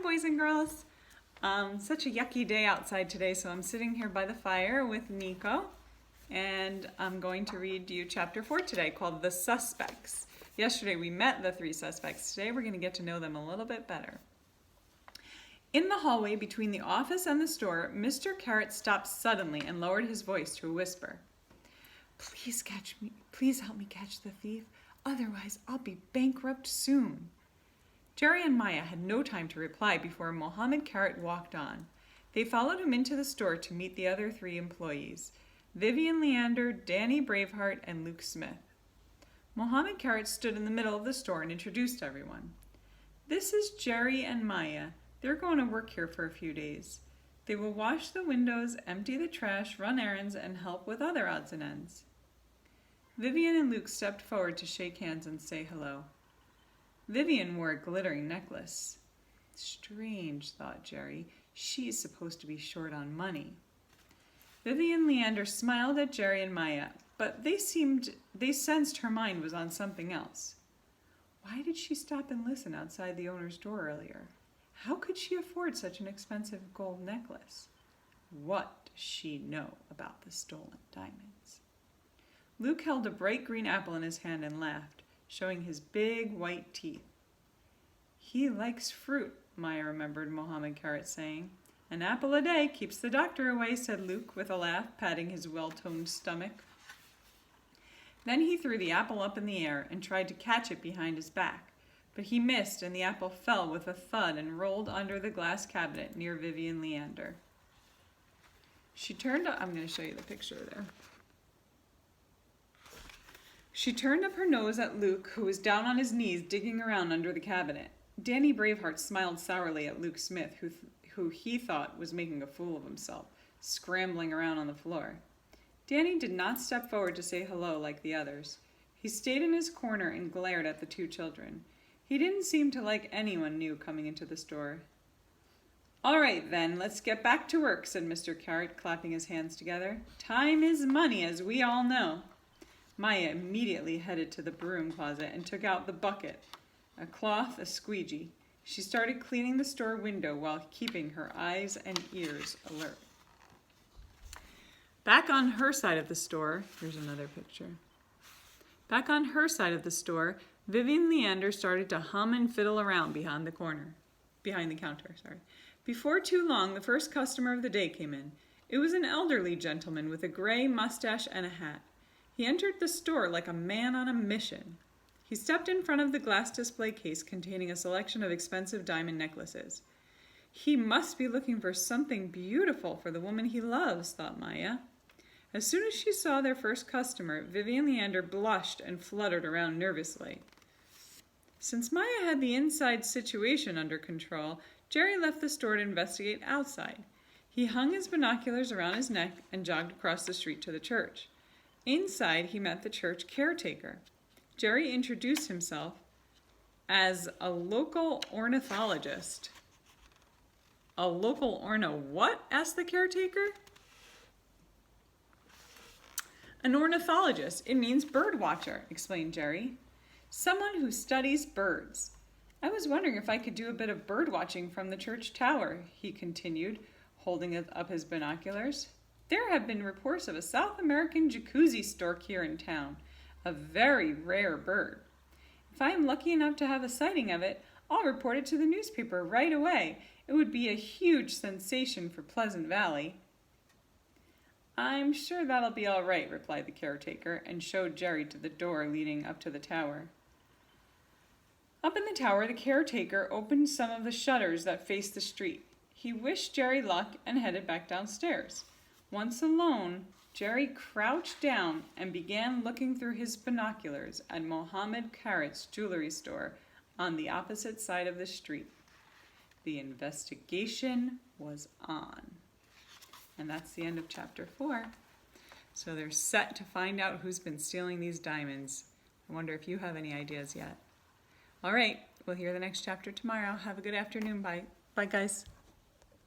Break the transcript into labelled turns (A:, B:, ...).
A: boys and girls. Such a yucky day outside today, so I'm sitting here by the fire with Nico, and I'm going to read you chapter 4 today called The Suspects. Yesterday we met the 3 suspects. Today we're going to get to know them a little bit better. In the hallway between the office and the store, Mr. Carrot stopped suddenly and lowered his voice to a whisper. Please help me catch the thief, otherwise I'll be bankrupt soon. Jerry and Maya had no time to reply before Mohammed Carrot walked on. They followed him into the store to meet the other 3 employees, Vivian Leander, Danny Braveheart, and Luke Smith. Mohammed Carrot stood in the middle of the store and introduced everyone. This is Jerry and Maya. They're going to work here for a few days. They will wash the windows, empty the trash, run errands, and help with other odds and ends. Vivian and Luke stepped forward to shake hands and say hello. Vivian wore a glittering necklace. Strange, thought Jerry. She's supposed to be short on money. Vivian Leander smiled at Jerry and Maya, but they sensed her mind was on something else. Why did she stop and listen outside the owner's door earlier? How could she afford such an expensive gold necklace? What does she know about the stolen diamonds? Luke held a bright green apple in his hand and laughed, showing his big white teeth. He likes fruit, Maya remembered Mohammed Carrot saying. An apple a day keeps the doctor away, said Luke with a laugh, patting his well-toned stomach. Then he threw the apple up in the air and tried to catch it behind his back, but he missed and the apple fell with a thud and rolled under the glass cabinet near Vivian Leander. I'm going to show you the picture there. She turned up her nose at Luke, who was down on his knees digging around under the cabinet. Danny Braveheart smiled sourly at Luke Smith, who he thought was making a fool of himself, scrambling around on the floor. Danny did not step forward to say hello like the others. He stayed in his corner and glared at the 2 children. He didn't seem to like anyone new coming into the store. All right then, let's get back to work, said Mr. Carrot, clapping his hands together. Time is money, as we all know. Maya immediately headed to the broom closet and took out the bucket, a cloth, a squeegee. She started cleaning the store window while keeping her eyes and ears alert. Back on her side of the store, here's another picture. Back on her side of the store, Vivian Leander started to hum and fiddle around behind the counter. Before too long, the first customer of the day came in. It was an elderly gentleman with a gray mustache and a hat. He entered the store like a man on a mission. He stepped in front of the glass display case containing a selection of expensive diamond necklaces. He must be looking for something beautiful for the woman he loves, thought Maya. As soon as she saw their first customer, Vivian Leander blushed and fluttered around nervously. Since Maya had the inside situation under control, Jerry left the store to investigate outside. He hung his binoculars around his neck and jogged across the street to the church. Inside, he met the church caretaker. Jerry introduced himself as a local ornithologist. A local what? Asked the caretaker. An ornithologist. It means bird watcher, explained Jerry. Someone who studies birds. I was wondering if I could do a bit of bird watching from the church tower, he continued, holding up his binoculars. There have been reports of a South American jacuzzi stork here in town, a very rare bird. If I am lucky enough to have a sighting of it, I'll report it to the newspaper right away. It would be a huge sensation for Pleasant Valley. I'm sure that'll be all right, replied the caretaker, and showed Jerry to the door leading up to the tower. Up in the tower, the caretaker opened some of the shutters that faced the street. He wished Jerry luck and headed back downstairs. Once alone, Jerry crouched down and began looking through his binoculars at Mohammed Carrot's jewelry store on the opposite side of the street. The investigation was on. And that's the end of chapter 4. So they're set to find out who's been stealing these diamonds. I wonder if you have any ideas yet. All right, we'll hear the next chapter tomorrow. Have a good afternoon. Bye. Bye, guys.